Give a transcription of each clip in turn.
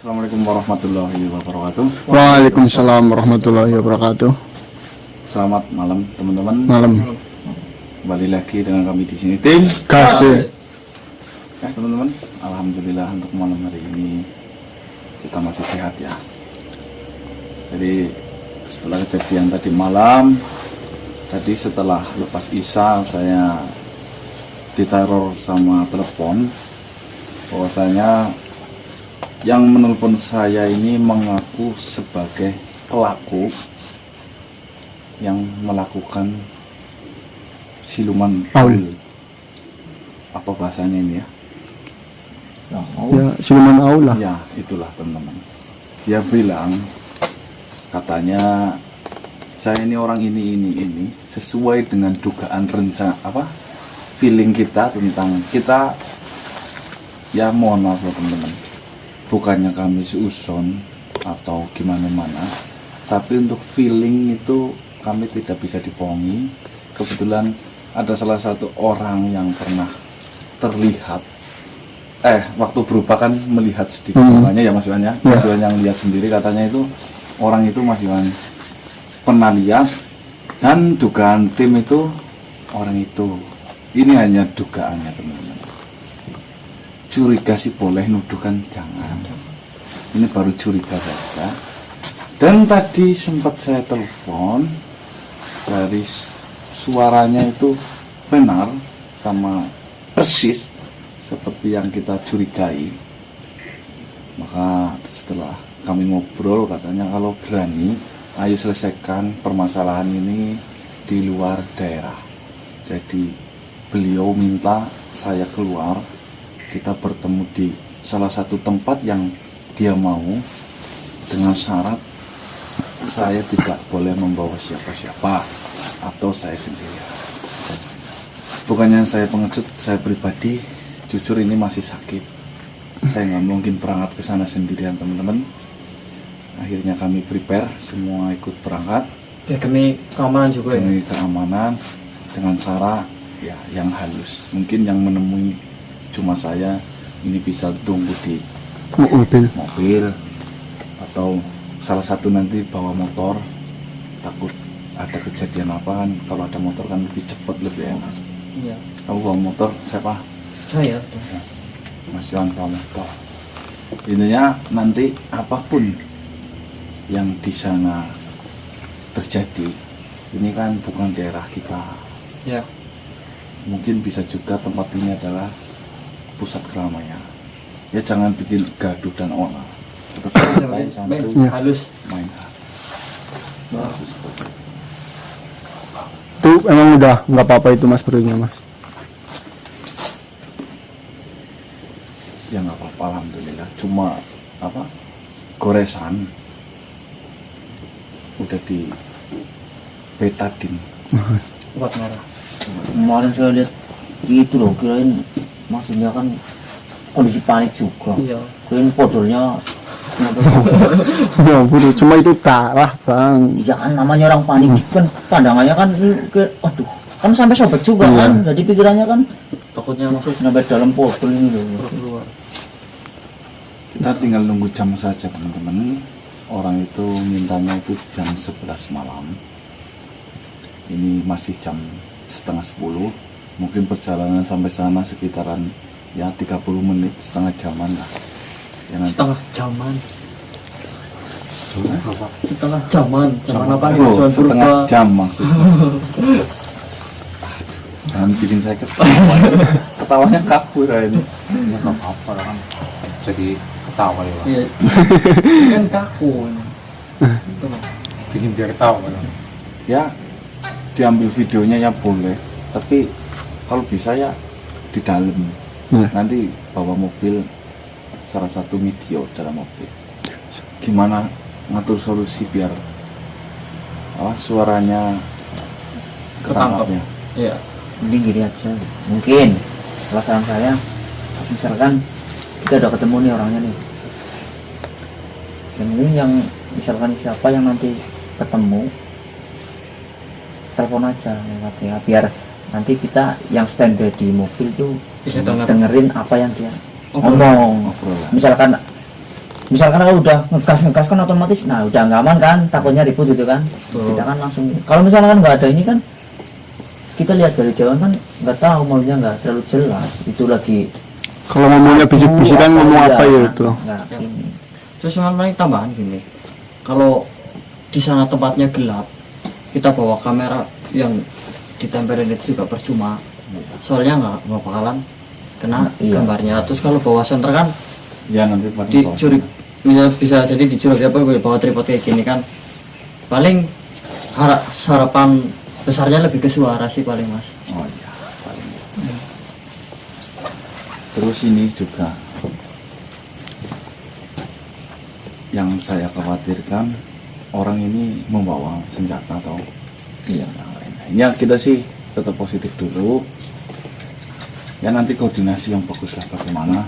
Assalamualaikum warahmatullahi wabarakatuh. Waalaikumsalam warahmatullahi wabarakatuh. Selamat malam teman-teman. Malam. Kembali lagi dengan kami di sini tim Kasih. ya teman-teman. Alhamdulillah untuk malam hari ini kita masih sehat ya. Jadi setelah kejadian tadi malam, tadi setelah lepas isya saya diteror sama telepon bahwasanya yang menelpon saya ini mengaku sebagai pelaku yang melakukan siluman Aul. Apa bahasanya ini ya? Ya, siluman aul lah. Ya, itulah teman-teman. Dia bilang katanya saya ini orang ini sesuai dengan dugaan rencana feeling kita tentang kita, ya mohon maaf ya teman-teman, bukannya kami seuzon atau gimana-mana, tapi untuk feeling itu kami tidak bisa dibohongi. Kebetulan ada salah satu orang yang pernah terlihat waktu berubah kan melihat sedikit semuanya ya Mas Iwan ya. Mas Iwan yang lihat sendiri katanya itu orang itu Mas Iwan pernah lihat, dan dugaan tim itu orang itu. Ini hanya dugaannya teman-teman. Curiga sih boleh, nuduhkan jangan. Ini baru curiga saja. Dan tadi sempat saya telepon, dari suaranya itu benar sama persis seperti yang kita curigai. Maka setelah kami ngobrol, katanya kalau berani ayo selesaikan permasalahan ini di luar daerah. Jadi beliau minta saya keluar, kita bertemu di salah satu tempat yang dia mau, dengan syarat saya tidak boleh membawa siapa-siapa atau saya sendiri. Bukannya saya pengecut, saya pribadi jujur ini masih sakit. Saya nggak mungkin berangkat ke sana sendirian teman-teman. Akhirnya kami prepare semua ikut berangkat. Ya demi keamanan juga ya. Demi keamanan dengan cara ya yang halus. Mungkin yang menemui cuma saya, ini bisa tunggu di mobil atau salah satu nanti bawa motor, takut ada kejadian apa kan. Kalau ada motor kan lebih cepat, lebih enak. Iya. Kamu bawa motor, siapa? Saya. Mas Iwan bawa motor. Intinya nanti apapun yang di sana terjadi, ini kan bukan daerah kita. Ya. Mungkin bisa juga tempat ini adalah pusat keramaian. Ya jangan bikin gaduh dan onar. Halus. Main. Itu emang udah nggak apa-apa itu Mas Bronya Mas. Ya nggak apa-apa, alhamdulillah. Cuma goresan udah di betadin. Obat merah. Kemarin saya lihat gitu loh, kirain maksudnya kan kondisi panik juga. Iya. Kirain podolnya Ya buru, cuma itu darah Bang. ya kan namanya orang panik kan pandangannya kan aduh, kan sampai sobek juga kan. Jadi pikirannya kan Takutnya masuk sampai dalam podol ini loh. keluar. Kita tinggal nunggu jam saja teman-teman. Orang itu mintanya itu jam 11 malam. Ini masih jam setengah 10. Mungkin perjalanan sampai sana sekitaran ya 30 menit, setengah jaman lah. Ya, nanti. Setengah jaman. Setengah jaman. Jaman apa nih? Oh, setengah jam maksudnya. Jangan bikin saya ketawa. Ketawanya kaku ya ini. Ya nggak apa-apa lah kan, jadi ketawa ya Bang. Iya. Ini kan kaku. Bikin dia ketawa kan. Ya diambil videonya ya boleh, tapi kalau bisa ya di dalam. Nanti bawa mobil, salah satu video dalam mobil. Gimana ngatur solusi biar suaranya ketangkapnya. Iya. Mending gini aja, mungkin kalau saran saya, misalkan kita udah ketemu nih orangnya nih, yang ini yang misalkan siapa yang nanti ketemu, telepon aja lewat ya, biar nanti kita yang standby di mobil tuh Bisa dengar. dengerin apa yang dia ngomong. misalkan misalkan kalau udah ngegas kan otomatis nah udah nggak aman kan, takutnya ribut gitu kan. Kita kan langsung kalau misalkan nggak ada ini kan kita lihat dari jauh kan nggak tahu maunya nggak terlalu jelas itu lagi Kalau ngomongnya bisik-bisikan ngomong apa ya itu? nggak ini. Terus paling tambahan gini, kalau di sana tempatnya gelap, kita bawa kamera yang ditempelin itu juga percuma. Soalnya nggak bakalan kena Iya. gambarnya. Terus kalau bawa senter kan Ya nanti paling dicuri, bisa jadi dicuri apa bawa tripod kayak gini kan. Paling harapan besarnya lebih ke suara sih paling mas. Oh iya, paling. Terus ini juga yang saya khawatirkan, orang ini membawa senjata atau Iya. yang lain. Ya kita sih tetap positif dulu. Ya nanti koordinasi yang bagus lah bagaimana.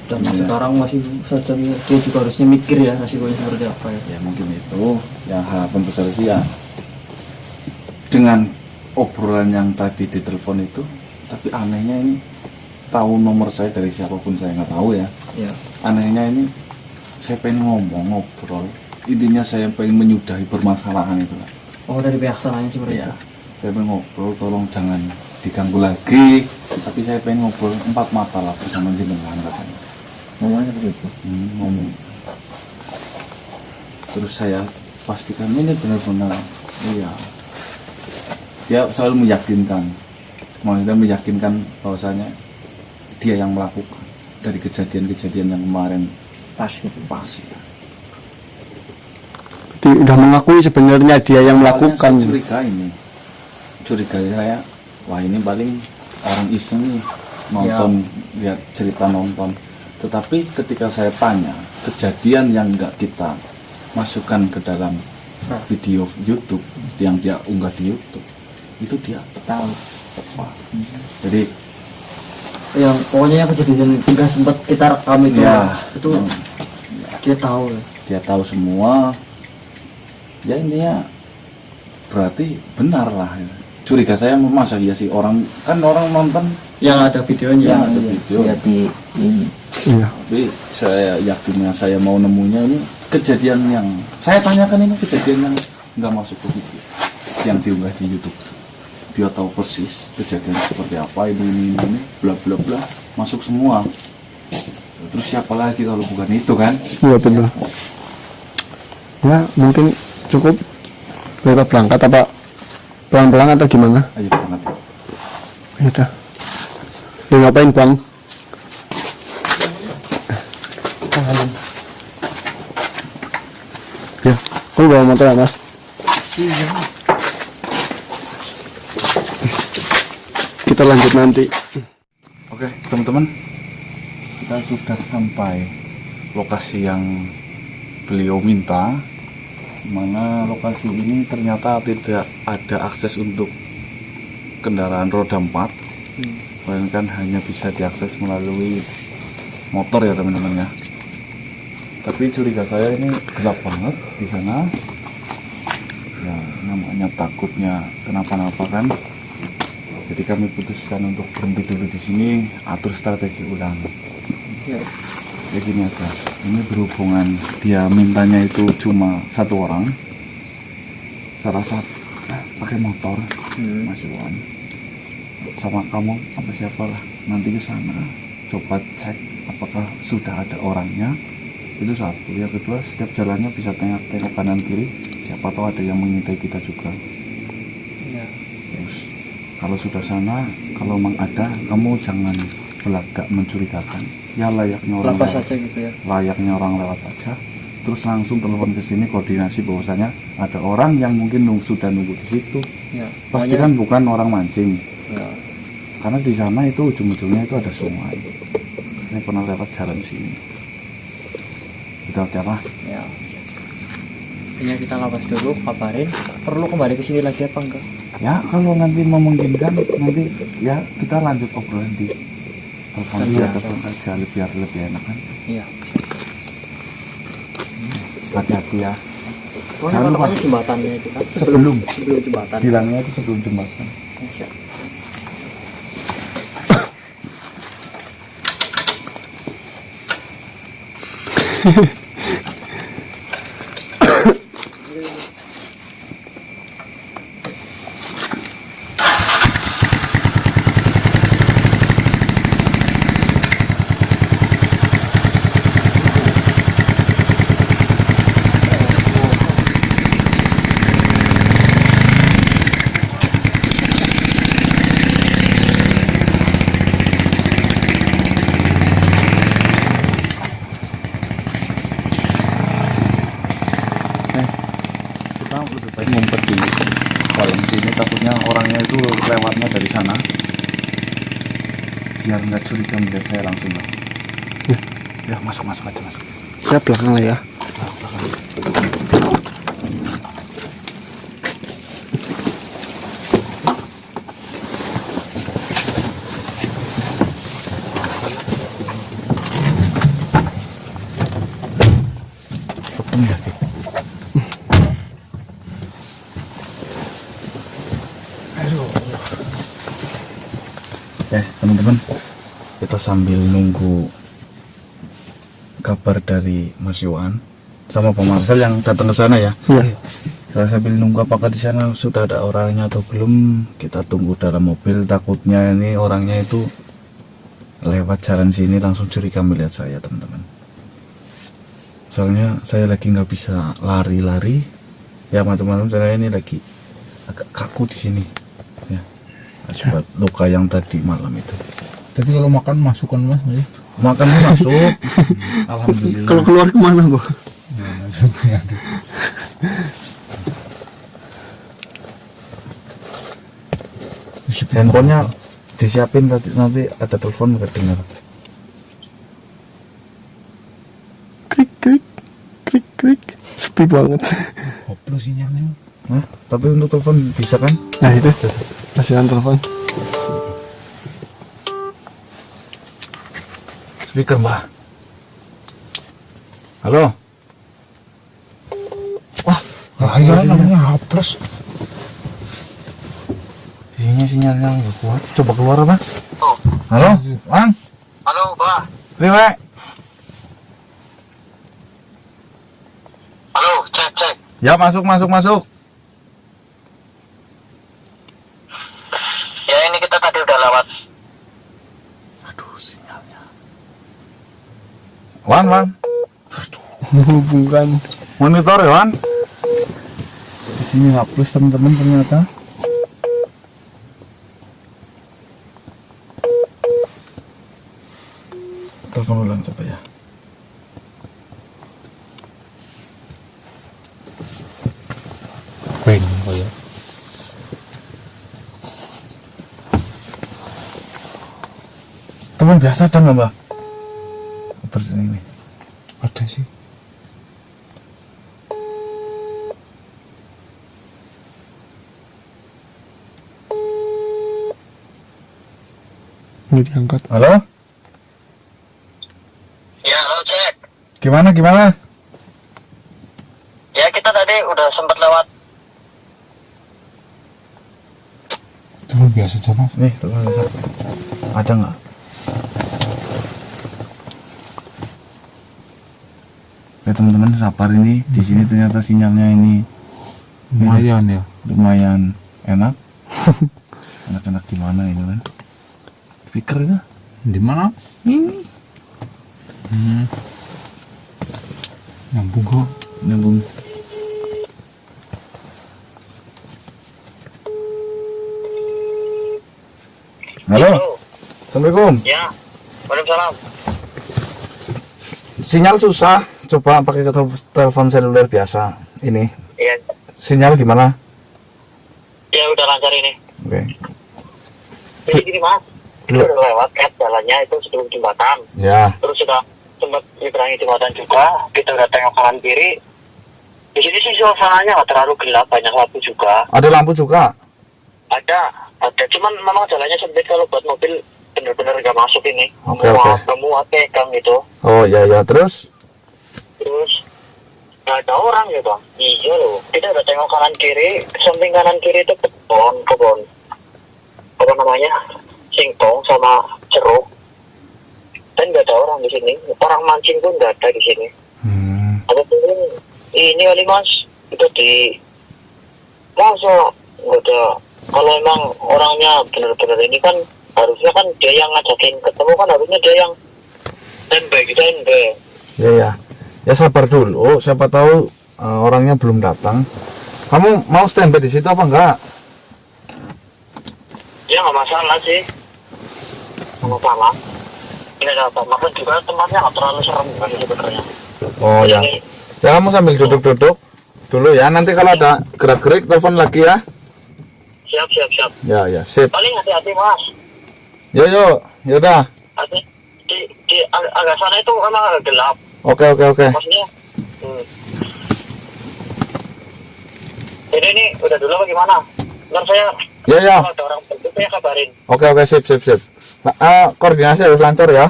Dan Iya. sekarang masih saja dia juga harusnya mikir ya resikonya seperti apa ya. Ya mungkin itu yang harapan besar sih ya dengan obrolan yang tadi di telepon itu. Tapi anehnya ini tahu nomor saya dari siapapun saya nggak tahu ya. Ya. Anehnya ini saya pengen ngobrol, intinya saya pengen menyudahi permasalahan itu lah. Oh dari pihak sananya seperti Ya, itu. saya pengen ngobrol, tolong jangan diganggu lagi. Tapi saya pengen ngobrol 4 mata lah bersama jenengan katanya. Ngomongnya seperti itu. Ngomong. Terus saya pastikan ini benar-benar iya. Dia selalu meyakinkan, maksudnya meyakinkan bahwasanya dia yang melakukan dari kejadian-kejadian yang kemarin Pas gitu. pas ya. Jadi udah mengakui sebenarnya dia yang Awalnya melakukan. saya curiga saya, wah ini paling orang iseng nih nonton, lihat cerita nonton. Tetapi ketika saya tanya kejadian yang enggak kita masukkan ke dalam video YouTube yang dia unggah di YouTube, itu dia Tahu. wah. Jadi Yang pokoknya yang kejadian tidak sempat kita rekam itu, ya itu dia tahu ya. dia tahu semua. Ya intinya berarti benar lah ya. Curiga saya masa iya sih orang nonton Yang ada videonya. Ya, ada Iya, video. lihat di ini. Iya. tapi saya yakinnya saya mau nemunya ini kejadian yang saya tanyakan, ini kejadian yang nggak masuk ke video yang diunggah di YouTube. Dia tahu persis kejadian seperti apa, ini bla bla bla, masuk semua. Terus siapa lagi kalau bukan itu kan? Iya betul. Ya mungkin cukup kita berangkat apa pelan-pelan atau gimana? Ayo banget. Ya udah. Ya ngapain bang? Ya, kau bawa motor ya mas? Kita lanjut nanti. Oke teman-teman, kita sudah sampai lokasi yang beliau minta. Mana lokasi ini ternyata tidak ada akses untuk kendaraan roda 4, melainkan hanya bisa diakses melalui motor ya teman-teman ya. Tapi curiga saya ini gelap banget di sana. Ya namanya takutnya kenapa-napa kan. Jadi kami putuskan untuk berhenti dulu di sini, atur strategi ulang. Ya. Ya gini aja, ini berhubungan dia mintanya itu cuma 1 orang. Saya rasa pakai motor, Mas Iwan, sama kamu apa siapalah nanti ke sana coba cek apakah sudah ada orangnya. Itu satu. Yang kedua, setiap jalannya bisa tengok kanan kiri, siapa tahu ada yang mengintai kita juga. Ya. Terus kalau sudah sana, kalau memang ada, kamu jangan belagak mencurigakan. Ya layaknya orang Lepas lewat, saja gitu ya. layaknya orang lewat saja. Terus langsung telepon ke sini koordinasi bahwasanya ada orang yang mungkin sudah nunggu di situ. Ya. Pastikan bukan orang mancing. Ya. Karena di sana itu ujung-ujungnya itu ada sungai. Ini pernah lewat jalan sini. Kita apa? Ya. Intinya kita lapas dulu, kabarin. Perlu kembali ke sini lagi apa enggak? Ya kalau nanti memungkinkan nanti ya kita lanjut obrolan di telepon Iya. telepon saja biar lebih enak kan. Iya. Hati-hati ya. Soalnya Jangan lupa. katanya jembatannya itu kan Sebelum jembatan. bilangnya itu sebelum jembatan. Iya. Kita lebih baik ngumpet di dalam sini, takutnya orangnya itu lewatnya dari sana, biar nggak curiga melihat saya langsung. Ya masuk aja masuk. Saya belakang lah ya. Teman-teman, kita sambil nunggu kabar dari Mas Yohan sama Pak Marcel yang datang ke sana ya. Iya. Kita sambil nunggu apakah di sana sudah ada orangnya atau belum. Kita tunggu dalam mobil, takutnya ini orangnya itu lewat jalan sini langsung curiga melihat saya, teman-teman. Soalnya saya lagi nggak bisa lari-lari ya, teman-teman. Saya ini lagi agak kaku di sini ya, akibat luka yang tadi malam itu. Tapi kalau makan masukkan mas ya? Makan masuk. Alhamdulillah. Kalau keluar kemana, Bu? Handphonenya disiapin tadi, nanti ada telepon nggak dengar. Krik krik krik krik. Sepi banget. Koplo sinyalnya. Nah, tapi untuk telepon bisa kan? Nah itu kasihan telepon. Speaker mbak. Halo. Wah, Iya namanya hapus. sinyalnya nggak kuat. Coba keluar apa? Halo, Bang. Halo, Mbak. Riwe. Halo, cek. Ya masuk. Ya ini kita tadi udah lewat. Aduh, sinyalnya. Wan. Menghubungkan. Monitor ya, Wan. Di sini hapus teman-teman ternyata. Telepon ulang coba ya. Peng kayak. Teman biasa ada nggak, Mbak? Seperti ini. Ada sih. Ini diangkat. Halo? Ya, halo, cek. Gimana? Ya kita tadi udah sempat lewat. Teman biasa aja mas. Nih, telepon siapa? Ada nggak? Ya teman-teman, sabar ini. Di sini ternyata sinyalnya ini Lumayan ya. lumayan enak. Enak-enak gimana ini kan? Speaker itu? Di mana? Ini. Nyambung kok. Nyambung. Halo, Assalamualaikum. Ya, waalaikumsalam. Sinyal susah, coba pakai telepon seluler biasa. Ini Iya. sinyal gimana? Ya udah lancar ini. Oke. Jadi gini mas, kita udah lewat kan jalannya itu sebelum jembatan. Ya. Terus sudah sempat nyeberangi jembatan juga. Kita udah tengok kanan kiri. Di sini sih suasananya nggak terlalu gelap, banyak lampu juga. Ada lampu juga. Ada. Cuman memang jalannya sempit kalau buat mobil bener-bener nggak masuk ini. Oke. Muat pegang gitu. Oh ya terus? Terus nggak ada orang ya bang. Iya loh. Kita udah tengok kanan kiri. Samping kanan kiri itu kebun. Apa namanya? Singkong sama jeruk. Dan nggak ada orang di sini. Orang mancing pun nggak ada di sini. Apa tuh ini kali mas itu di masa nggak ada. Kalau emang orangnya benar-benar ini kan harusnya kan dia yang ngajakin ketemu, kan harusnya dia yang standby gitu kan. Ya ya. Ya sabar dulu, siapa tahu orangnya belum datang. Kamu mau standby di situ apa enggak? Ya nggak masalah sih, nggak masalah. Ini ada apa? Juga tempatnya nggak terlalu serem kan sebenarnya. Oh ya. Ini- Ya kamu sambil duduk-duduk dulu ya. Nanti kalau ada gerak-gerik telepon lagi ya. Siap. Ya ya, sip. Paling hati-hati mas. Yo yo, yaudah. Hati di agak sana itu emang agak gelap. Oke. Maksudnya. Jadi ini udah dulu apa gimana? Ntar saya Ya. kalau ada orang penting saya kabarin. Oke, sip. Koordinasi harus lancar ya.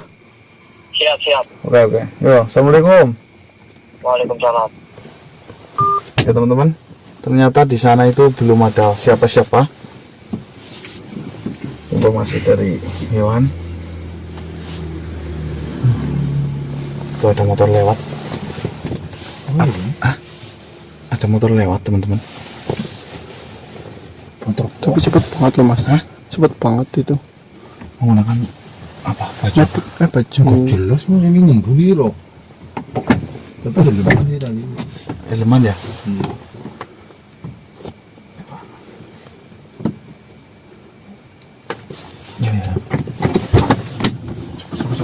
Siap. Oke. Yo, assalamualaikum. Waalaikumsalam. Ya teman-teman, ternyata di sana itu belum ada siapa-siapa. Informasi dari hewan. Tuh ada motor lewat. Ada motor lewat teman-teman. Motor Tapi cepet banget loh mas. Cepet banget itu. menggunakan apa? Baju. Baju. jelas mas ini ngembuni loh. Tapi ada lemak sih tadi. Elemen ya. Ya. Coba.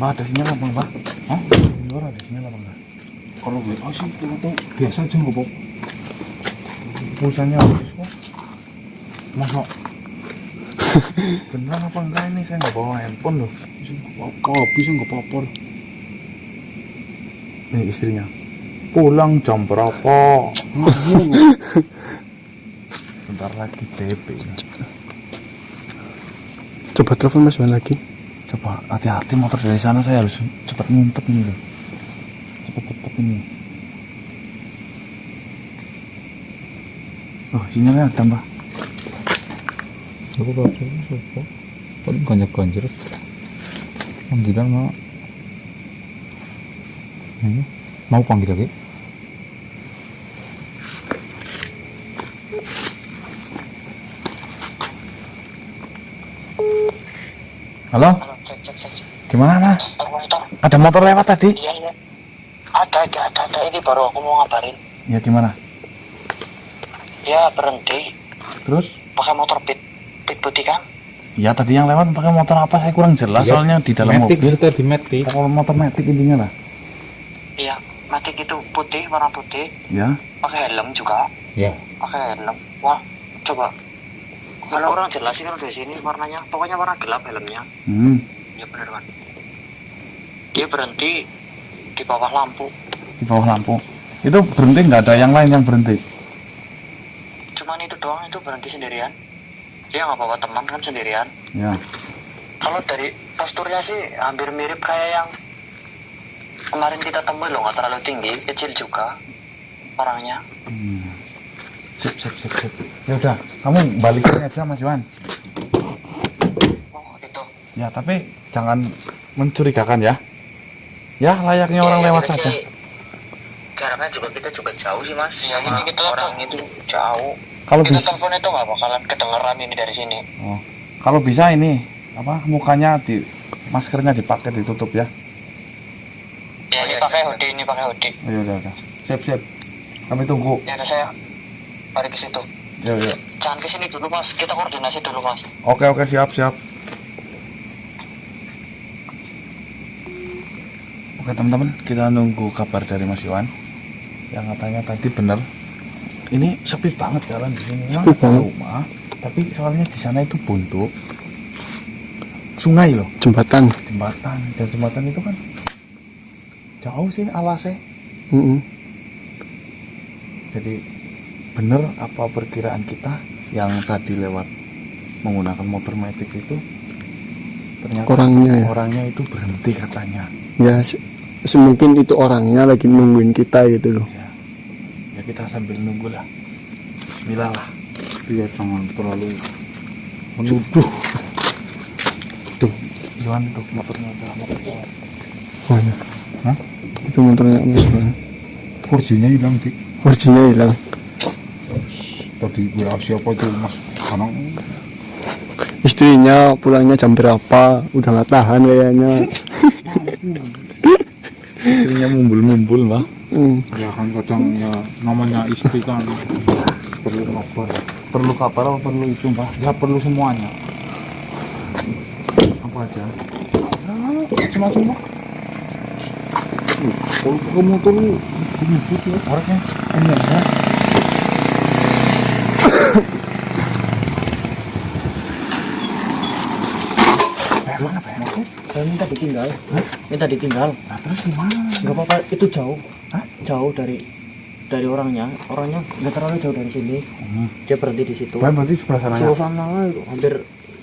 Mbak, ada sinyal apa mbak? Hah? Di luar ada sinyal apa enggak? Kalau WA sih itu biasa aja nggak Bob. Pulsanya habis kok. Masa? Beneran apa enggak ini? Saya nggak bawa handphone loh. Apa bisa nggak apa-apa. Nih istrinya. Pulang jam berapa? Bentar lagi DP. Coba telepon Mas Wan lagi. Coba hati-hati motor dari sana, saya harus cepat ngumpet ini loh. Cepat ini. Oh, sinyalnya ada mbak. Aku baca siapa? Paling ganjir. Panggilan mau. Ini mau panggil lagi? Halo? Cek. Gimana mas? Motor. Ada motor lewat tadi? Iya. Ada. Ini baru aku mau ngabarin. Ya gimana? Dia berhenti Terus? pakai motor pit putih kan? Ya tadi yang lewat pakai motor apa saya kurang jelas Iya. soalnya di dalam Matic mobil. tadi Matic. Kalau motor Matic intinya lah. Iya. Matic itu putih, warna putih, Ya. pakai helm juga. Ya. Pakai helm. Wah, coba. Kalau kurang jelas sih kalau dari sini warnanya, pokoknya warna gelap helmnya. Ya benar kan. Dia berhenti di bawah lampu. Di bawah lampu. Itu berhenti nggak ada yang lain yang berhenti? Cuman itu doang, itu berhenti sendirian. Dia nggak bawa teman kan, sendirian. Ya. Kalau dari posturnya sih hampir mirip kayak yang kemarin kita temui loh, nggak terlalu tinggi, kecil juga orangnya. Sip. Ya udah, kamu balikin aja Mas Iwan. Oh itu. Ya tapi jangan mencurigakan ya. Ya layaknya orang lewat saja. Jaraknya juga kita juga jauh sih mas. Ya ini kita orang itu jauh. Kalau Kita bisa, telepon itu nggak bakalan kedengeran ini dari sini. kalau bisa ini apa mukanya di maskernya dipakai ditutup ya. Ya ini pakai hoodie, Ya udah. Sip. Kami tunggu. Ya udah saya balik ke situ. Ya. Jangan ke sini dulu mas, kita koordinasi dulu mas. Oke, siap. Oke teman-teman, kita nunggu kabar dari Mas Iwan. Yang katanya tadi benar. Ini sepi banget jalan di sini. Sepi banget. Rumah, tapi soalnya di sana itu buntu. Sungai loh, Jembatan. jembatan. Dan jembatan itu kan jauh sih alasnya. Jadi bener apa perkiraan kita yang tadi lewat menggunakan motor Matic itu ternyata orangnya itu berhenti katanya. Ya semungkin itu orangnya lagi nungguin kita gitu loh. Ya kita sambil nunggu lah. Bismillah lah. Iya jangan terlalu menuduh. Johan itu motornya udah motor. Mana? Hah? Itu motornya Mas Bang. Kursinya hilang dik. Kursinya hilang. Tadi WA siapa itu Mas Anang? Istrinya pulangnya jam berapa? Udah nggak tahan kayaknya. Istrinya mumbul-mumbul, Mbak. Ya kan kadang ya namanya istri kan perlu kabar. Perlu kabar apa perlu itu, Mbak? Ya perlu semuanya. Apa aja? Cuma-cuma. Kalau kamu tuh nyebut ya orangnya ini ya. Saya minta ditinggal. Minta ditinggal. Nah, terus gimana? Nggak apa-apa, itu jauh. Jauh dari orangnya nggak terlalu jauh dari sini. Dia berhenti di situ. Berarti sebelah sana ya? Sebelah sana itu hampir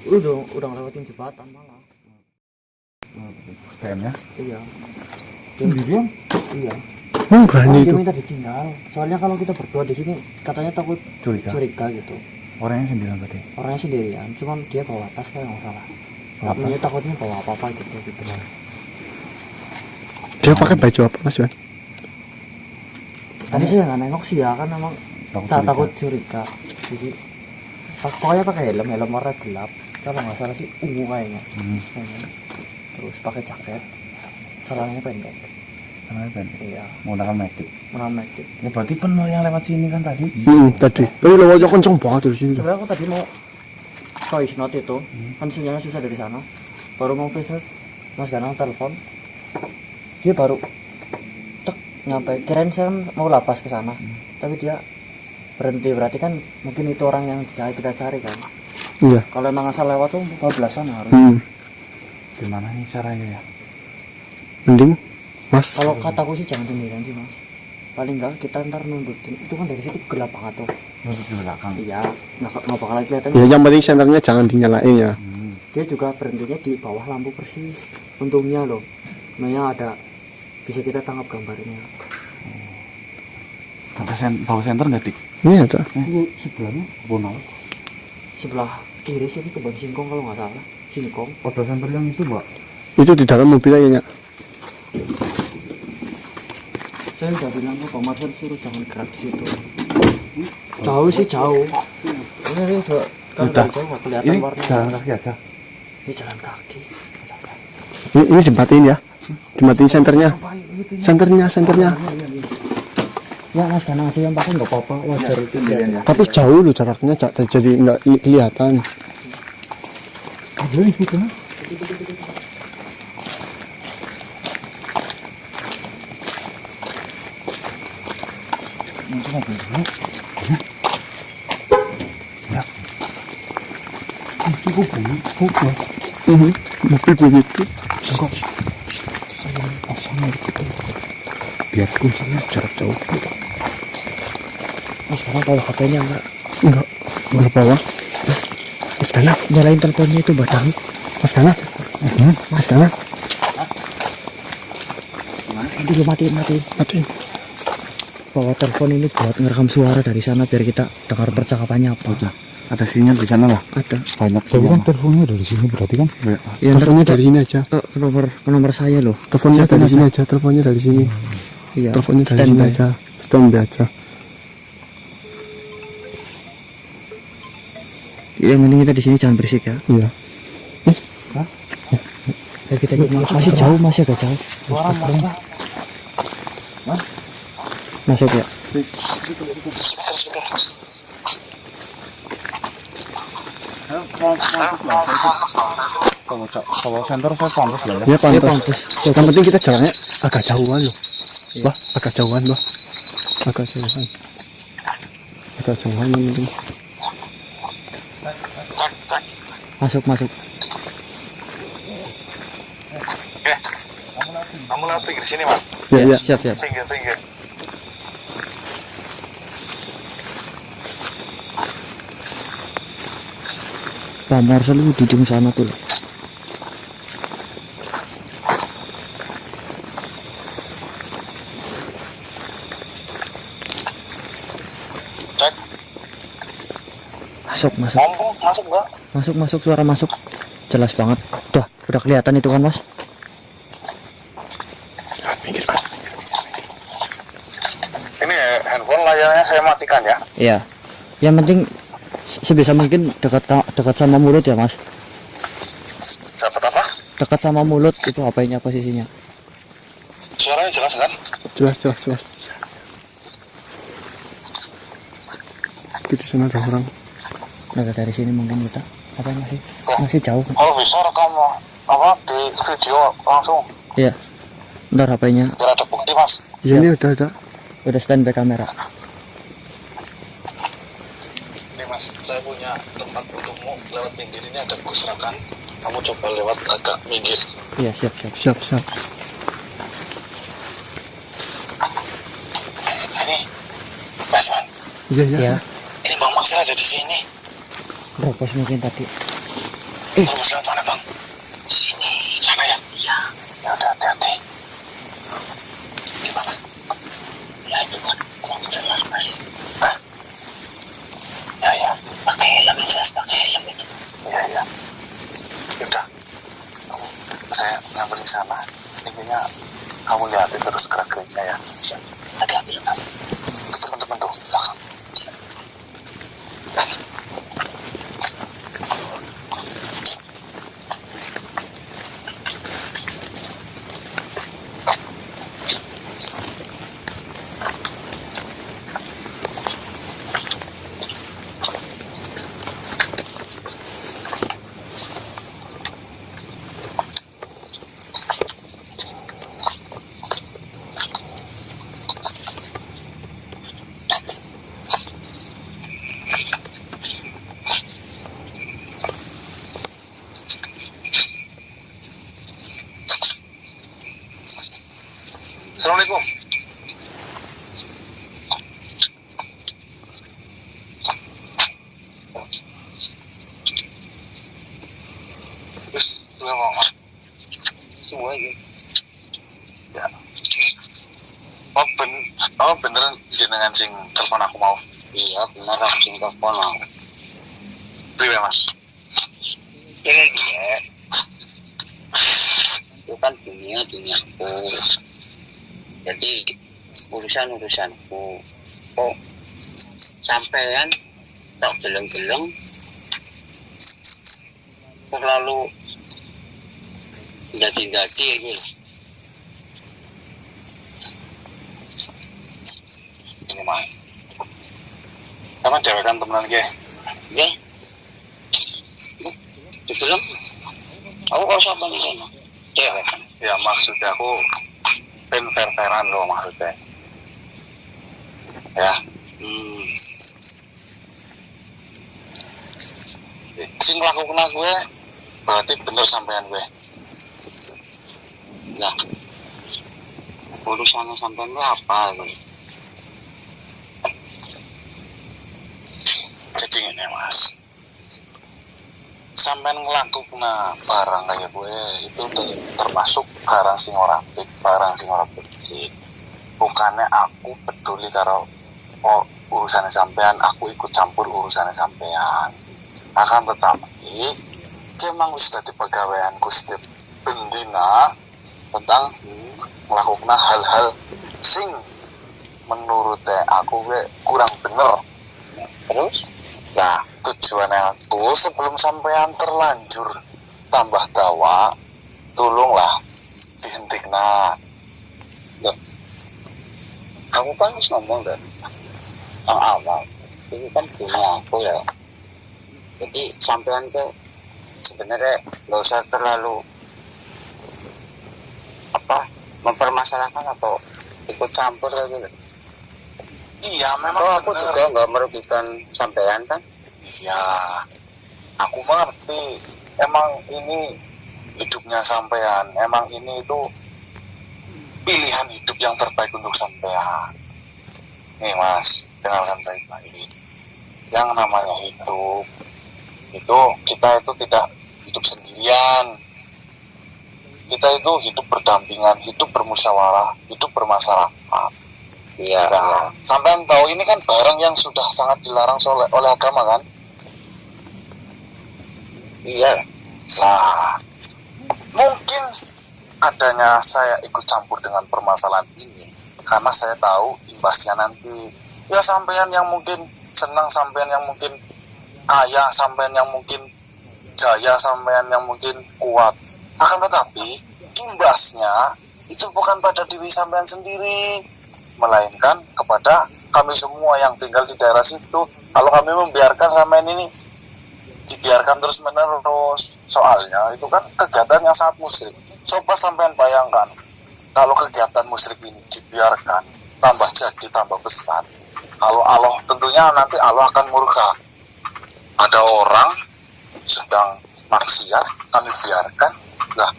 udah ngelewatin jembatan malah. PM ya? Iya. Sendirian? Iya. Berani Dia itu. minta ditinggal. Soalnya kalau kita berdua di sini katanya takut Curiga. gitu. Orangnya sendirian berarti. Orangnya sendirian, cuman dia bawa tas kayak nggak salah. Bawa tas? Takutnya bawa apa-apa gitu. Dia pakai baju apa Mas Bang? Tadi saya nggak nengok sih ya, kan emang takut curiga. Jadi pokoknya pakai helm warna gelap. Kalau nggak salah sih ungu kayaknya. Kayaknya. Terus pakai jaket, celananya pendek. Iya, Menggunakan medik. menamek. Ya berarti penuh yang lewat sini kan tadi. Tadi. Tapi lewatnya kenceng banget dari sini. Sebenarnya aku tadi mau voice note itu, kan sinyalnya susah dari sana. Baru mau voice note, Mas Ganang telepon. Dia baru tek nyampe. Kirain saya mau lapas ke sana, tapi dia berhenti. Berarti kan mungkin itu orang yang kita cari kan. Iya. Kalau emang asal lewat tuh bablasan harus. Gimana nih caranya ya? Mending Mas. Kalau kataku sih jangan sendirian sih Mas. Paling enggak kita ntar nundutin. Itu kan dari situ gelap banget tuh. Nurut di belakang. Iya, nggak bakalan kelihatan. Ya yang penting senternya jangan dinyalain ya. Dia juga berhentinya di bawah lampu persis. Untungnya loh, namanya ada bisa kita tangkap gambarnya. Ada bawa senter nggak, Dik? Ini ada. Itu sebelahnya Bonal. Sebelah kiri sini kebun singkong kalau nggak salah. Singkong. Pada center yang itu Mbak. Itu di dalam mobil kayaknya. Saya udah bilang ke Pak Marcel suruh jangan gerak di situ. Jauh sih jauh. Ini udah kan Udah. dari jauh nggak kelihatan Ini warnanya. jalan kaki aja. Ini jalan kaki. Ini dimatiin ya. Dimatiin senternya. Senternya. Ya Mas Ganang aja yang pakai nggak apa-apa, wajar itu ya. Tapi jauh loh jaraknya, jadi nggak kelihatan. Ada itu kan? Mungkin ada dulu. Ya. Itu kok bunyi? Mobil begitu. Biar kuncinya Jarak jauh. Mas Ganang kalau HP-nya Enggak bawah. Mas Gana, nyalain teleponnya itu badang. Mas Gana, Mas Gana, Dulu matiin. matiin. Bawa telepon ini buat ngerekam suara dari sana biar kita dengar percakapannya apa. Ada sinyal di sana lah. Ada. Banyak Tapi kan teleponnya dari sini berarti kan? Ya, Teleponnya dari sini aja. ke nomor saya loh. Teleponnya dari sini aja. Teleponnya dari sini. Iya. Teleponnya dari sini Standby. aja. Standby aja. Yang penting kita di sini jangan berisik ya. Iya. Ya kita masih jauh, masih agak jauh. Masuk ya. Kalau center saya pantas lah ya. Ya pantas. pantas. Yang penting kita jalannya agak jauhan loh. Wah, agak jauhan loh. Agak jauhan. Agak jauhan yang penting. Masuk. Kamu lewat pinggir sini, Mas. Ya. Siap. Pinggir. Pak Marcel itu di ujung sana tuh. Cek. Masuk. Masuk enggak? Masuk suara masuk. Jelas banget. Udah kelihatan itu kan, Mas? Minggir, Mas. Ini handphone layarnya saya matikan ya. Iya. Yang penting sebisa mungkin dekat sama mulut ya, Mas. Dapat apa? Dekat sama mulut itu HP-nya posisinya. Suaranya jelas kan? Jelas. Di sana ada orang. Dekat dari sini mungkin kita masih jauh. Kalau bisa rekam di video langsung. Iya. Ntar HP-nya Biar ada bukti mas. Di sini udah. udah standby kamera. Ini mas, saya punya tempat untukmu lewat pinggir ini ada kusrakan. Kamu coba lewat agak minggir. Iya, siap. Siap. Ini, Mas Man. Iya. Iya. Ini Bang Maksir ada di sini. Ropos mungkin tadi. Terus lewat mana Bang? Sini. Sana ya? Iya. Ya udah hati-hati. Gimana? Ya itu kan kurang jelas mas. Hah? Ya. Pakai helm jelas, pakai helm itu. Iya. Udah. Saya nyamperin ke sana. Intinya kamu lihatin terus gerak-geriknya ya. Bisa. Hati-hati mas. Itu teman-teman tuh belakang. Assalamualaikum. Terus, dua mama. Semua ini. Ya. Beneran jenengan sing telepon aku mau. Iya, bener aku sing telepon mau. Terima mas. Iya. Itu kan duniaku. Jadi urusanku kok sampean tak geleng-geleng kok lalu jadi gitu. Ini mah sama cewek kan temenan ke ya dibilang aku kalau siapa nih cewek ya maksudnya aku fair-fairan loh maksudnya ya sing lakukan gue berarti bener sampean gue ya urusannya sampean gue apa gue jadi ini mas sampean ngelakukan barang kayak gue itu termasuk barang sing ora apik, barang sing ora bersih. Bukannya aku peduli karo urusannya sampean, aku ikut campur urusannya sampean. Akan tetapi memang wis dadi pegawaianku setiap bendina tentang melakukan hal-hal sing menurut aku gue kurang bener. Terus nah tujuannya aku sebelum sampean terlanjur tambah dawa tolonglah dihentikan. Aku kan harus ngomong dan awal ini kan punya aku ya, jadi sampean ke sebenarnya nggak usah terlalu mempermasalahkan atau ikut campur gitu. Iya memang aku juga nggak merugikan sampean kan. Iya aku mengerti, emang ini hidupnya sampean, emang ini itu pilihan hidup yang terbaik untuk sampean. Nih mas, dengarkan baik-baik. Yang namanya hidup itu kita itu tidak hidup sendirian, kita itu hidup berdampingan, hidup bermusyawarah, hidup bermasyarakat. Iya. Nah, sampean tahu ini kan barang yang sudah sangat dilarang oleh agama kan? Iya. Nah, mungkin adanya saya ikut campur dengan permasalahan ini karena saya tahu imbasnya nanti. Ya sampean yang mungkin senang, sampean yang mungkin kaya, sampean yang mungkin jaya, sampean yang mungkin kuat. Akan tetapi imbasnya itu bukan pada diri sampean sendiri, melainkan kepada kami semua yang tinggal di daerah situ. Kalau kami membiarkan sampean ini dibiarkan terus menerus, soalnya itu kan kegiatan yang sangat musyrik. Coba sampean bayangkan kalau kegiatan musyrik ini dibiarkan tambah jadi tambah besar. Kalau Allah, tentunya nanti Allah akan murka. Ada orang sedang maksiat, kami biarkan. Lah,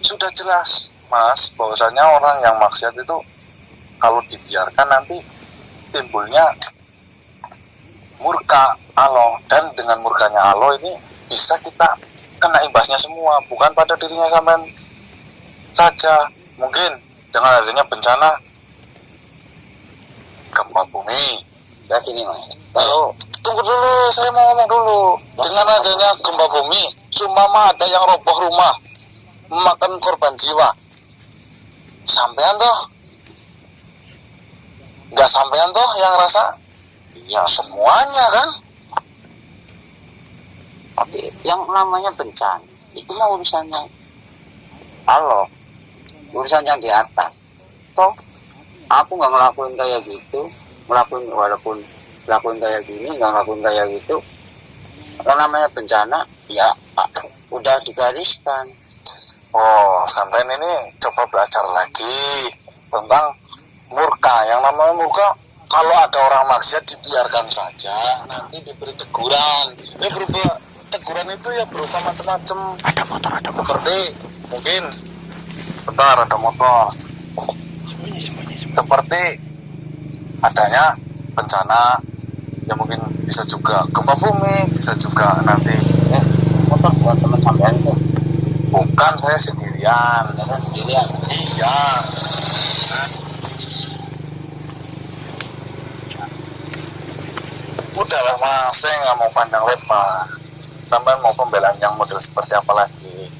sudah jelas Mas bahwasanya orang yang maksiat itu kalau dibiarkan nanti timbulnya murka Allah, dan dengan murkanya Allah ini bisa kita kena imbasnya semua, bukan pada dirinya sampean saja. Mungkin dengan adanya bencana gempa bumi. Ya gini Mas. Kalau tunggu dulu, saya mau ngomong dulu. Dengan adanya gempa bumi, seumpama ada yang roboh rumah, memakan korban jiwa, sampean toh? Nggak sampean toh yang rasa? Iya. Semuanya kan? Tapi yang namanya bencana itu mah urusannya Allah, urusan yang di atas. Toh aku nggak ngelakuin kayak gitu, walaupun ngelakuin kayak gini, nggak ngelakuin kayak gitu. Yang namanya bencana ya udah digariskan. Oh, sampean ini coba belajar lagi tentang murka. Yang namanya murka, kalau ada orang maksiat dibiarkan saja, nanti diberi teguran. Ya berupa teguran itu ya berupa macam-macam. Ada motor. Seperti mungkin, bentar ada motor. Seperti adanya bencana, ya mungkin bisa juga gempa bumi, bisa juga nanti Motor buat teman sampean itu. bukan saya sendirian. Sendirian. Iya. Udahlah Mas, saya nggak mau pandang lebar. Sampai mau pembelaan yang model seperti apa lagi?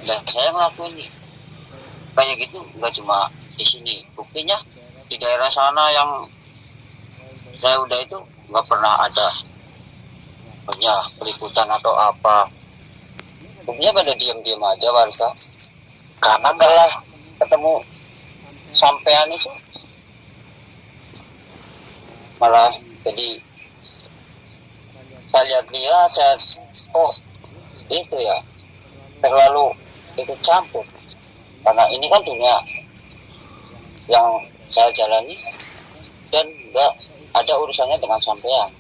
Dan saya ngelakuin kayak gitu nggak cuma di sini. Buktinya di daerah sana yang saya udah itu nggak pernah ada punya peliputan atau apa. Buktinya pada diam-diam aja warga. Karena kalau ketemu sampean itu malah jadi saya lihat dia, oh itu ya terlalu ikut campur, karena ini kan dunia yang saya jalani dan nggak ada urusannya dengan sampean.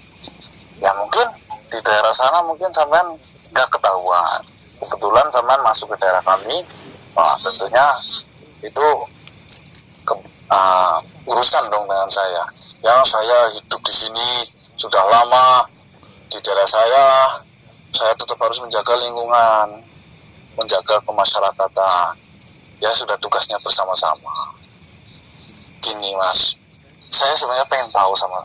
Ya mungkin di daerah sana mungkin sampean nggak ketahuan. Kebetulan sampean masuk ke daerah kami, nah tentunya itu urusan dong dengan saya. Yang saya hidup di sini sudah lama di daerah saya tetap harus menjaga lingkungan, menjaga kemasyarakatan. Ya sudah tugasnya bersama-sama. Gini Mas, saya sebenarnya pengen tahu sama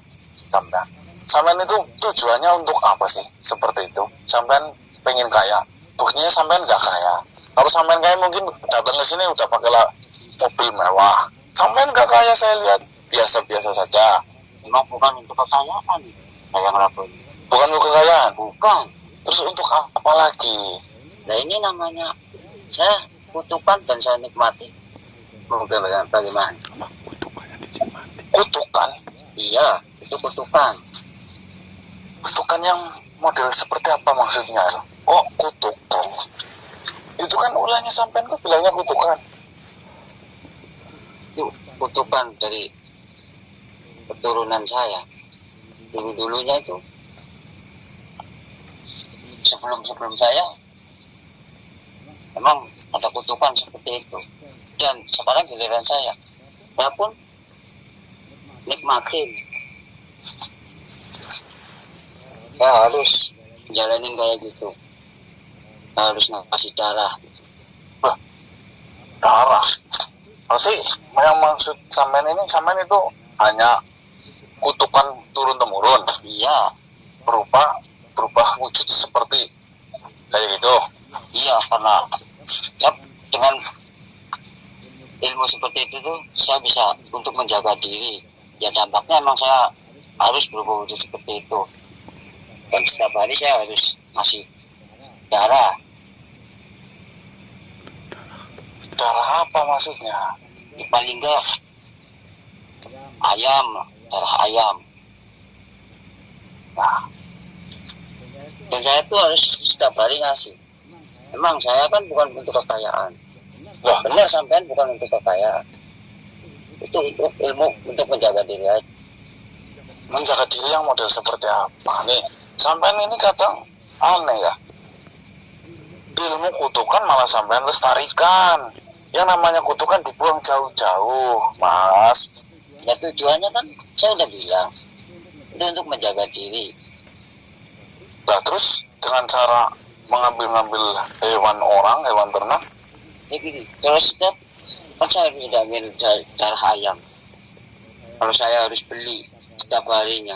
sampean. Sampean itu tujuannya untuk apa sih seperti itu? Sampean pengen kaya, buktinya sampean nggak kaya. Kalau sampean kaya mungkin datang ke sini udah pakai mobil mewah. Sampean nggak kaya, saya lihat biasa-biasa saja. Memang bukan untuk kekayaan saya ngelakuin. Bukan untuk kekayaan. Bukan. Terus untuk apa lagi? Nah ini namanya saya kutukan dan saya nikmati. Bagaimana? Kutukan? Iya, itu kutukan. Kutukan yang model seperti apa maksudnya? Oh, kutukan. Itu kan ulangnya sampean kok bilangnya kutukan. Itu kutukan dari keturunan saya. Dulu-dulunya itu sebelum saya memang ada kutukan seperti itu. Dan sekarang giliran saya pun nikmatin. Saya harus jalanin kayak gitu. Saya harus ngasih darah. Darah. Berarti yang maksud sampean itu hanya kutukan turun temurun. Iya. berubah wujud seperti kayak gitu. Iya, karena ya, dengan ilmu seperti itu tuh saya bisa untuk menjaga diri. Ya dampaknya emang saya harus berubah wujud seperti itu. Dan setiap hari saya harus ngasih darah. Darah apa maksudnya? Ya, paling enggak ayam, darah ayam. Nah, dan saya tuh harus setiap hari ngasih. Emang saya kan bukan untuk kekayaan. Lah, Benar, sampean bukan untuk kekayaan. Itu untuk ilmu untuk menjaga diri aja. menjaga diri yang model seperti apa nih? Sampean ini kadang aneh ya. Ilmu kutukan malah sampean lestarikan. Yang namanya kutukan dibuang jauh-jauh, Mas. Ya tujuannya kan saya udah bilang itu untuk menjaga diri. Nah, terus dengan cara mengambil hewan orang, hewan ternak, Ya gini, terus setiap kan saya harus ngedangin darah ayam. Kalau saya harus beli setiap harinya,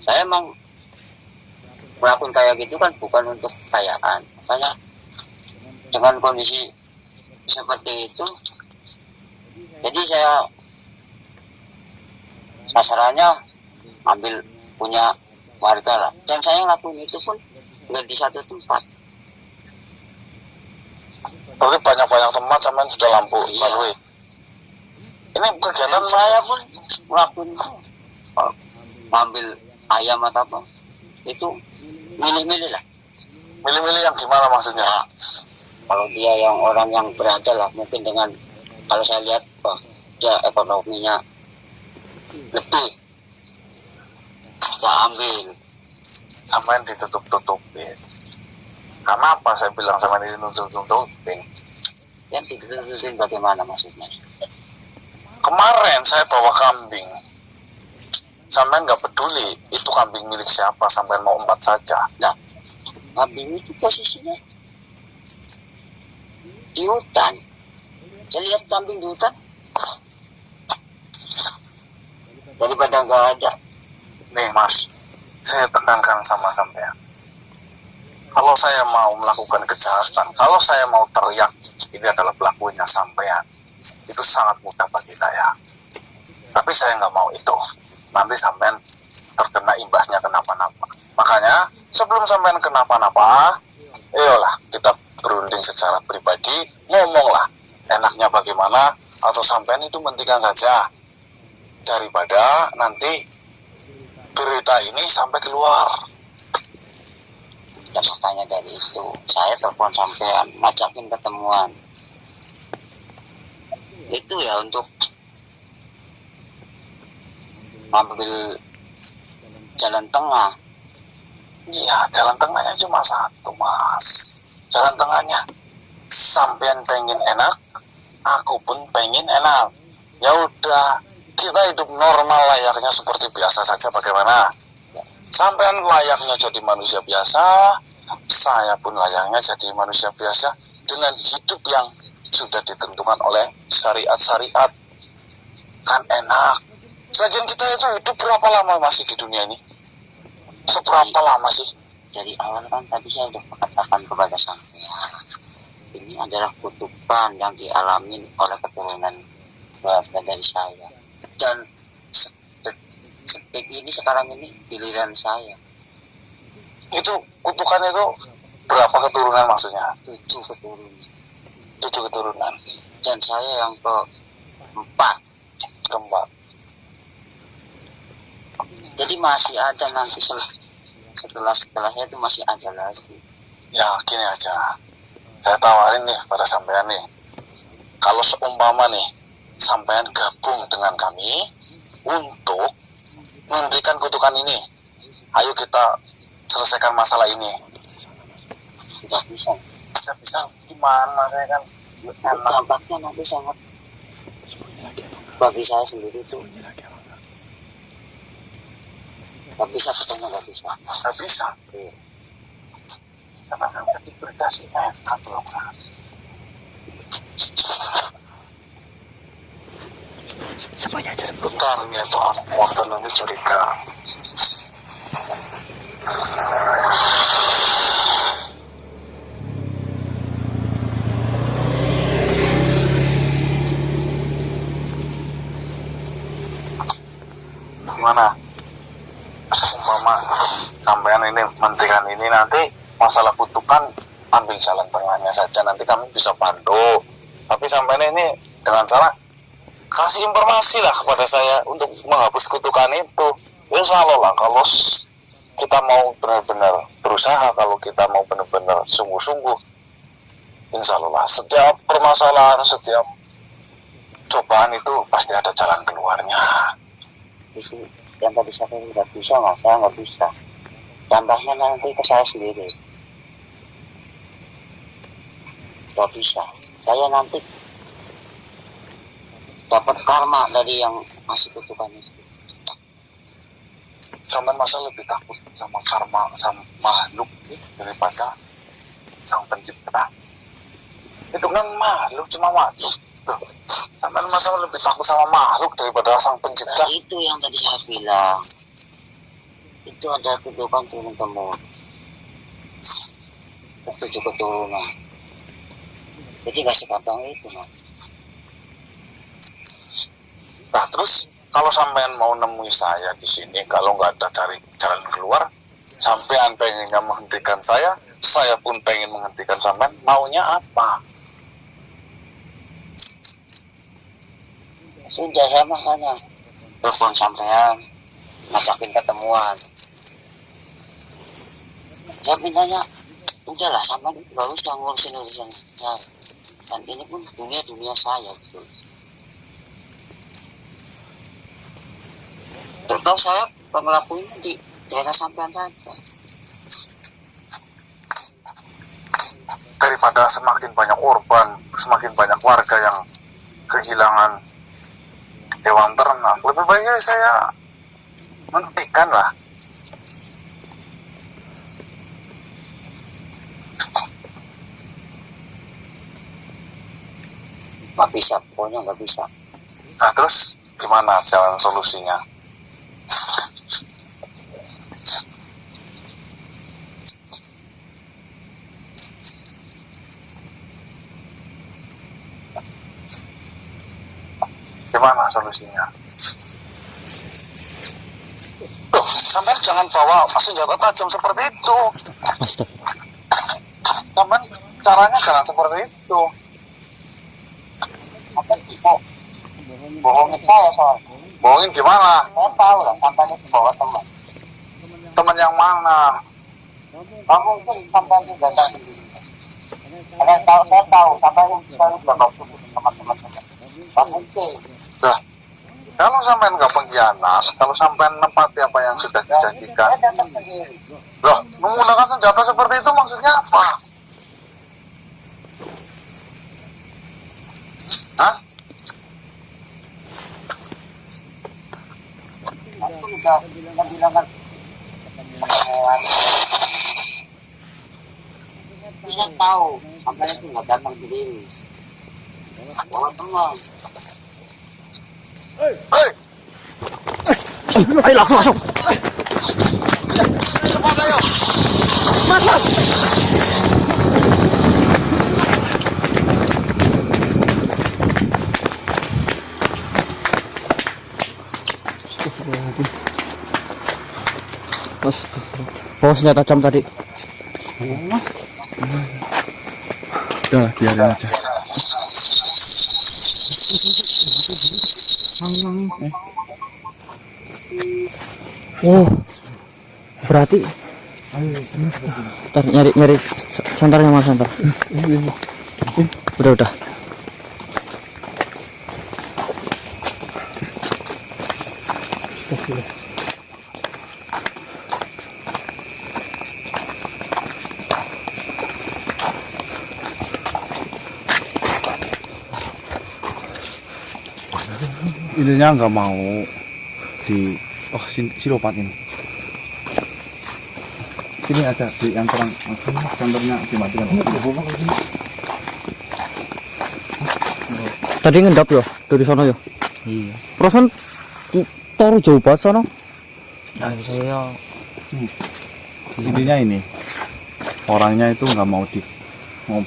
saya emang melakukan kayak gitu kan bukan untuk kekayaan. Makanya dengan kondisi seperti itu, jadi saya sasarannya ambil punya warga lah. Dan saya ngelakuin itu pun nggak di satu tempat. tapi banyak-banyak tempat sampean sudah lampu Iya. lalui. Ini kegiatan Dan saya pun ngelakuin itu. Kalau ambil ayam atau apa, itu milih-milih lah. milih-milih yang gimana maksudnya? Ya, kalau dia yang orang yang berada lah, mungkin dengan kalau saya lihat, wah, dia ekonominya lebih, saya ambil. Sampean ditutup-tutupin. Karena apa saya bilang sama ini ditutup-tutupin? Yang ditututin bagaimana maksudnya? Kemarin saya bawa kambing. Sampean nggak peduli itu kambing milik siapa, sampean mau empat saja. Nah, kambing itu posisinya di hutan. Saya lihat kambing di hutan daripada nggak ada. Nih Mas, saya tekankan sama sampean. Kalau saya mau melakukan kejahatan, kalau saya mau teriak ini adalah pelakunya sampean, itu sangat mudah bagi saya. Tapi saya nggak mau itu. Nanti sampean terkena imbasnya kenapa-napa. Makanya sebelum sampean kenapa-napa, ayolah kita berunding secara pribadi, ngomonglah enaknya bagaimana, atau sampean itu hentikan saja daripada nanti berita ini sampai keluar. Dan makanya dari itu saya telepon sampean, ngajakin ketemuan. Itu ya untuk ambil jalan tengah. Iya, jalan tengahnya cuma satu, Mas. Jalan tengahnya sampean pengen enak, aku pun pengen enak. Ya udah, kita hidup normal layaknya seperti biasa saja. Bagaimana? Sampean layaknya jadi manusia biasa, saya pun layaknya jadi manusia biasa dengan hidup yang sudah ditentukan oleh syariat-syariat. Kan enak. Lagian kita itu hidup berapa lama masih di dunia ini? Seberapa lama sih? Dari awal kan tadi saya sudah mengatakan kepada sampean, ini adalah kutukan yang dialami oleh keturunan keluarga dari saya. Dan seperti ini sekarang ini giliran saya. Itu kutukan itu berapa keturunan maksudnya? 7 keturunan. 7 keturunan. Dan saya yang keempat. Jadi masih ada nanti setelahnya itu masih ada lagi. Ya gini aja, saya tawarin nih pada sampean nih, kalau seumpama nih sampean gabung dengan kami untuk menghentikan kutukan ini, ayo kita selesaikan masalah ini. Tidak bisa. Tidak bisa gimana, saya kan enak. Dampaknya nanti sangat bagi saya sendiri itu nggak bisa ketemu, nggak bisa. Nggak bisa. Iya. Karena sampai diberdasi enak loh, Mas. Semuanya aja Bentar, ya soal waktu nanti cerita. Gimana? Umpama sampean ini menghentikan ini, nanti masalah kutukan ambil jalan tengahnya saja, nanti kami bisa bantu. Tapi sampean ini dengan cara kasih informasi lah kepada saya untuk menghapus kutukan itu. Insya Allah lah, kalau kita mau benar-benar berusaha, kalau kita mau benar-benar sungguh-sungguh, insya Allah lah, setiap permasalahan, setiap cobaan itu pasti ada jalan keluarnya. Itu yang tadi saya nggak bisa, mas, saya nggak bisa. Dampaknya nanti ke saya sendiri. Nggak bisa. Saya nanti dapat karma dari yang ngasih kutukan itu. Sampean masa lebih takut sama karma, sama makhluk daripada sang pencipta? Itu kan makhluk, cuma makhluk. Sampean masa lebih takut sama makhluk daripada sang pencipta? Nah, itu yang tadi saya bilang. Itu ada kutukan turun-temurun. 7 keturunan. Jadi nggak segampang itu, mas. Nah, terus kalau sampean mau nemui saya di sini, kalau nggak ada cari jalan keluar, sampean pengennya menghentikan saya pun pengen menghentikan sampean, maunya apa? Sudah, saya makanya telepon sampean, ngajakin ketemuan. Saya mintanya, udahlah, sampean nggak usah ngurusin urusan saya. Dan ini pun dunia saya, gitu. Tahu saya ngelakuin di daerah sampean saja. Daripada semakin banyak korban, semakin banyak warga yang kehilangan hewan ternak, lebih baik saya hentikan lah. Nggak bisa, pokoknya nggak bisa. Nah, terus gimana jalan solusinya? Gimana solusinya? Loh, sampean jangan bawa senjata tajam seperti itu. Sampean caranya jangan seperti itu. Sampean bisa bohongin saya soalnya. Bohongin gimana? Saya tahu lah, sampean itu bawa teman. Teman yang mana? Kamu mungkin sampean itu datang sendiri. Saya tahu, sampean itu sudah bawa teman-teman. Kamu mungkin. Nah, kalau sampean nggak pengkhianat, kalau sampean menepati apa yang sudah dijanjikan, Saya datang sendiri. loh, menggunakan senjata seperti itu maksudnya apa? Hah? Aku udah bilang kan. Saya tahu, sampean itu nggak datang sendiri. Bawa teman. Hei! Ayo langsung. Cepat ayo! Bawa senjata tajam tadi. Udah, biarin aja. Oh, berarti ntar nyari santarnya, mas, santar. Udah. Ininya nggak mau di silopat ini. Sini ada di yang terang, kantornya dimatikan. Tadi ngendap ya dari sana ya. Iya. Perasaan taruh jauh banget sana. Nah, saya intinya ini orangnya itu nggak mau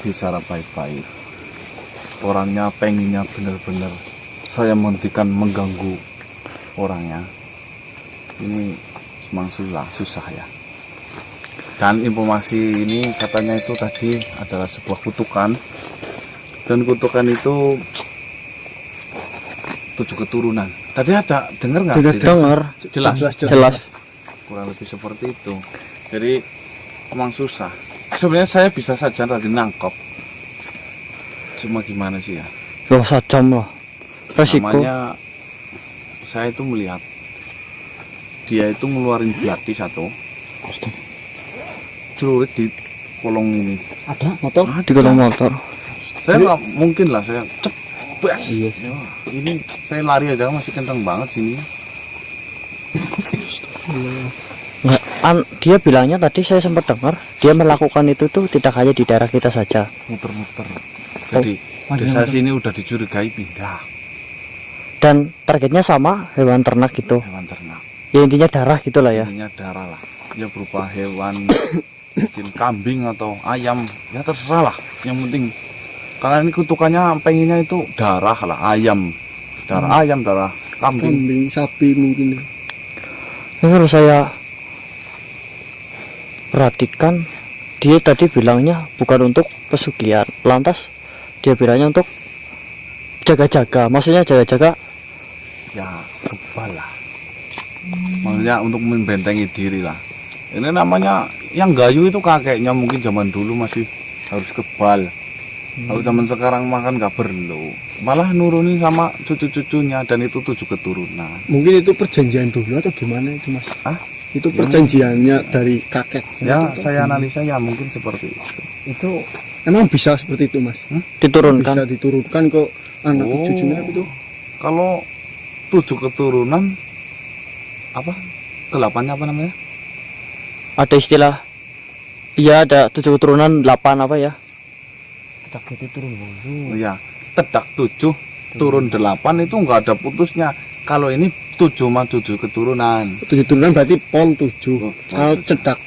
bicara baik-baik, orangnya pengennya bener-bener saya menghentikan mengganggu orangnya. Ini memang susah ya. Dan informasi ini katanya itu tadi adalah sebuah kutukan, dan kutukan itu 7 keturunan. Tadi ada dengar nggak? Tidak dengar. Jelas. Kurang lebih seperti itu. Jadi memang susah. Sebenarnya saya bisa saja tadi nangkep, cuma gimana sih ya? Loh, sajam lah. Resiko. Namanya saya itu melihat dia itu ngeluarin belati satu, celurit di kolong ini. Ada motor? Di kolong motor. Saya nggak mungkin lah saya cepet. Iya. Ini saya lari aja masih kenceng banget sini. Nggak, dia bilangnya tadi saya sempat dengar dia melakukan itu tuh tidak hanya di daerah kita saja. Muter-muter. Jadi desa sini udah dicurigai pindah. Dan targetnya sama hewan ternak gitu. Hewan ternak. Ya intinya darah gitulah ya. Intinya darah lah. Ya berupa hewan, mungkin kambing atau ayam. Ya terserah lah. Yang penting karena ini kutukannya pengennya itu darah lah, ayam. Darah ayam, darah kambing. Sapi mungkin. Kalau saya perhatikan, dia tadi bilangnya bukan untuk pesugihan, lantas dia bilangnya untuk jaga-jaga. Maksudnya jaga-jaga Ya kebal lah. Maksudnya untuk membentengi diri lah. Ini namanya yang gayu itu kakeknya mungkin zaman dulu masih harus kebal. Kalau zaman sekarang makan nggak perlu, malah nurunin sama cucu-cucunya, dan itu 7 keturunan. Mungkin itu perjanjian dulu atau gimana itu mas? Ah? Itu perjanjiannya dari kakek. Ya saya analisa ya mungkin seperti itu. Itu emang bisa seperti itu mas? diturunkan. Bisa diturunkan ke anak Oh. cucunya itu? Kalau 7 keturunan apa? Ke-8 apa namanya? Ada istilah. Iya ada 7 keturunan 8 apa ya? Kita gitu turun dulu. Oh, ya, tedak 7 turun 8 itu nggak ada putusnya. Kalau ini 7 sama 7 keturunan. 7 turunan berarti pon 7. Oh, Kalau cedak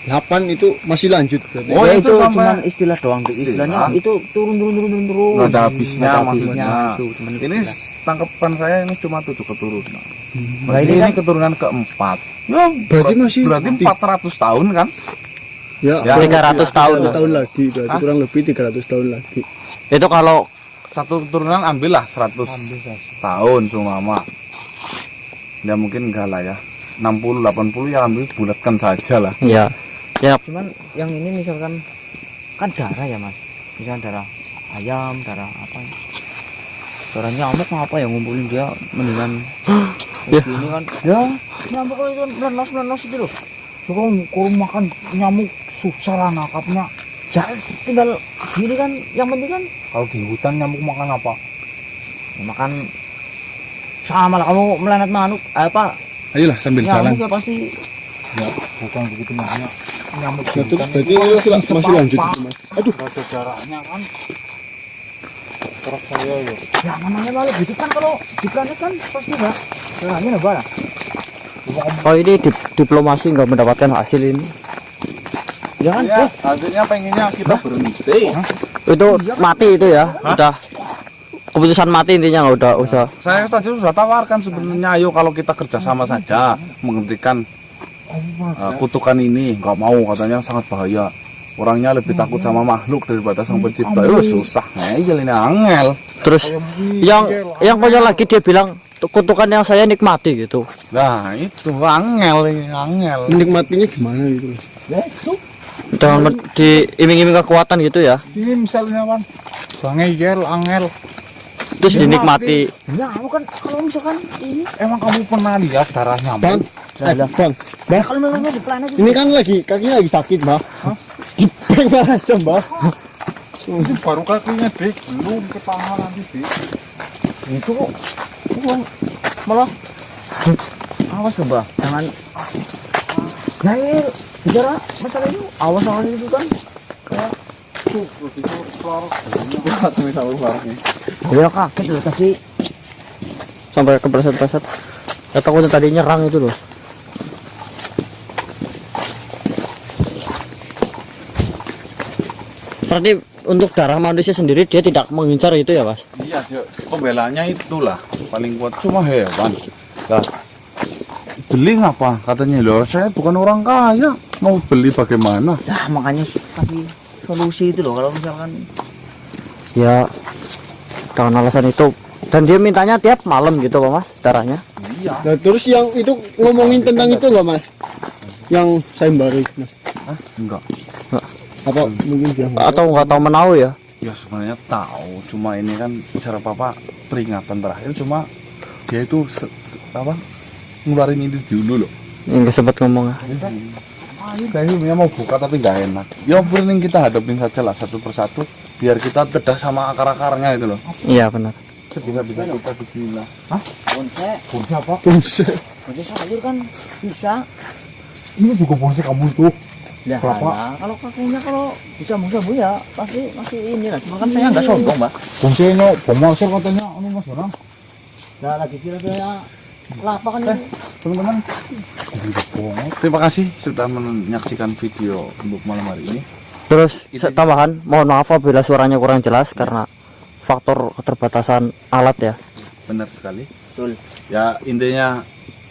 8 itu masih lanjut berarti. Oh, Ya, itu itu sampai- cuman istilah doang. Istilahnya Istilah. itu turun terus. Nggak ada habisnya Nggak ada maksudnya. Itu cuman Ini istilah. tangkapan saya ini cuma 7 keturunan. Nah, Ini, ini kan- keturunan keempat. Ya, Berarti masih berarti 400 tahun kan? Ya, Ya, 300 tahun. 300 tahun lagi berarti Hah? kurang lebih 300 tahun lagi. Itu kalau Satu keturunan ambillah 100 tahun sumama. Ya mungkin enggak lah ya. 60 80 ya ambil bulatkan saja lah. ya Cuman yang ini misalkan kan darah ya mas. Misalkan darah ayam, darah apa? Darah nyamuk apa yang ngumpulin dia mendingan. Ya. Ini kan ya nyamuk itu melenos itu loh. Suka kurung makan nyamuk susah lah nangkapnya. Ya tinggal gini kan yang penting kan Kalau di hutan nyamuk makan apa? ya, makan sama lah kamu melanet manuk apa Ayolah sambil jalan. nyamuk ya pasti Ya, bukan begitu maksudnya. Nyamuk di Nah, itu hutan berarti itu ini masih lanjut itu mas. Aduh, nggak ada jaraknya kan. Terus saya ya. ya namanya malu gitu kan kalau di planet kan pasti enggak caranya enggak lah. oh ini diplomasi nggak mendapatkan hasil ini. Ya kan Ya, hasilnya pengennya kita berhenti. Itu mati itu ya. Udah keputusan mati intinya nggak udah usah. Saya tadi sudah tawarkan sebenarnya, ayo kalau kita kerjasama saja menghentikan kutukan ini. Nggak mau, katanya sangat bahaya. Orangnya lebih takut sama makhluk daripada sang pencipta. Susah, ngeyel ini angel. Terus yang konyol lagi dia bilang kutukan yang saya nikmati gitu. Nah itu angel ini, angel. menikmatinya gimana gitu mas? Dengan diiming-iming kekuatan gitu ya. Ini misalnya kan, bangel, angel. Terus dinikmati. ya kamu kan kalau misalkan ini Emang kamu pernah lihat darah Bang, nyamuk? bang, bang. kalau memangnya di planet Ini kan lagi kakinya lagi sakit mbak. Dipenggal aja mbak. Itu baru kakinya dik, belum ke tangan nanti dik. itu kok malah awas dong mbak jangan gair bicara masalah itu awas itu kan ya kaget loh tadi Sampai kepleset-pleset. Ya takutnya tadi nyerang itu loh. Berarti untuk darah manusia sendiri dia tidak mengincar itu ya Mas? Iya, pembelanya itulah paling kuat, cuma hewan. Lah, beli ngapa? Katanya loh, saya bukan orang kaya, mau beli bagaimana? Ya makanya tapi solusi itu loh kalau misalkan Ya dengan alasan itu. Dan dia mintanya tiap malam gitu Pak Mas darahnya. Iya. Nah, terus yang itu ngomongin tentang itu nggak mas? Yang sayembara itu, mas? Hah? Enggak. Apa mungkin dia nggak Atau nggak tahu menau ya? Ya sebenarnya tahu, cuma ini kan cara papa peringatan terakhir, cuma dia itu ngeluarin ini dulu loh. Nggak sempat ngomong. Ayo guys, sebenarnya mau buka tapi nggak enak. Ya mending kita hadapin saja lah satu persatu, biar kita tedah sama akar-akarnya itu loh. Iya benar. Bisa kita bismillah. Bonsai apa? Bonsai. bonsai sayur kan bisa. Ini juga bonsai kamu itu. Ya, Berapa? nah, kalau kakeknya kalau bisa bu ya pasti masih ini lah. Cuma kan saya nggak sombong mbak. Bonsainya pemasar katanya, anu mas orang. Nah lagi kira-kira kelapa kan ini. Teman-teman, terima kasih sudah menyaksikan video untuk malam hari ini. Terus tambahan, mohon maaf apabila suaranya kurang jelas karena faktor keterbatasan alat ya. Benar sekali. Betul. Ya intinya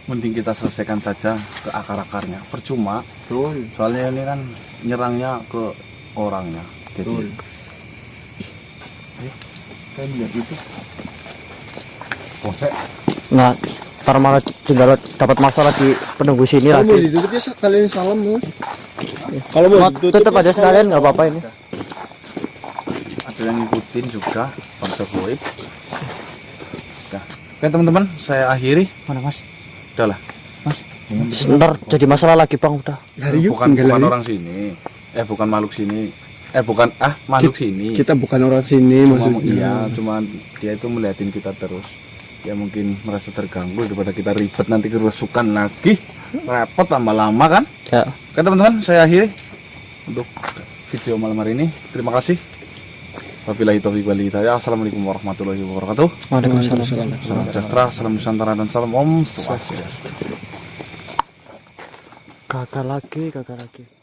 mending kita selesaikan saja ke akar-akarnya. Percuma. Betul. Soalnya ini kan nyerangnya ke orangnya. Jadi, Betul. saya lihat itu. Bonsai. Nah, ntar malah tinggal dapat masalah di penunggu sini Kalau mau lagi. ditutup ya kalian salam mas. Kalau mau ditutup Tetap ya aja sekalian nggak apa-apa ini. Ada yang ngikutin juga bangsa goib. Nah, oke teman-teman, saya akhiri. Mana mas? Udah lah. Ntar jadi masalah lagi Bang udah. Lari yuk, bukan tinggal lari. orang sini. Bukan makhluk sini. Bukan makhluk sini. Kita bukan orang sini maksudnya. Iya, cuma dia itu melihatin kita terus. Ya mungkin merasa terganggu daripada kita ribet nanti kerusukan lagi. Repot lama-lama kan? Ya. Oke teman-teman, saya akhiri untuk video malam hari ini. Terima kasih. Wabillahi taufiq wal hidayah. Assalamualaikum warahmatullahi wabarakatuh. Waalaikumsalam. Salam sejahtera, salam Nusantara dan salam Om Swastiastu. Gagal lagi.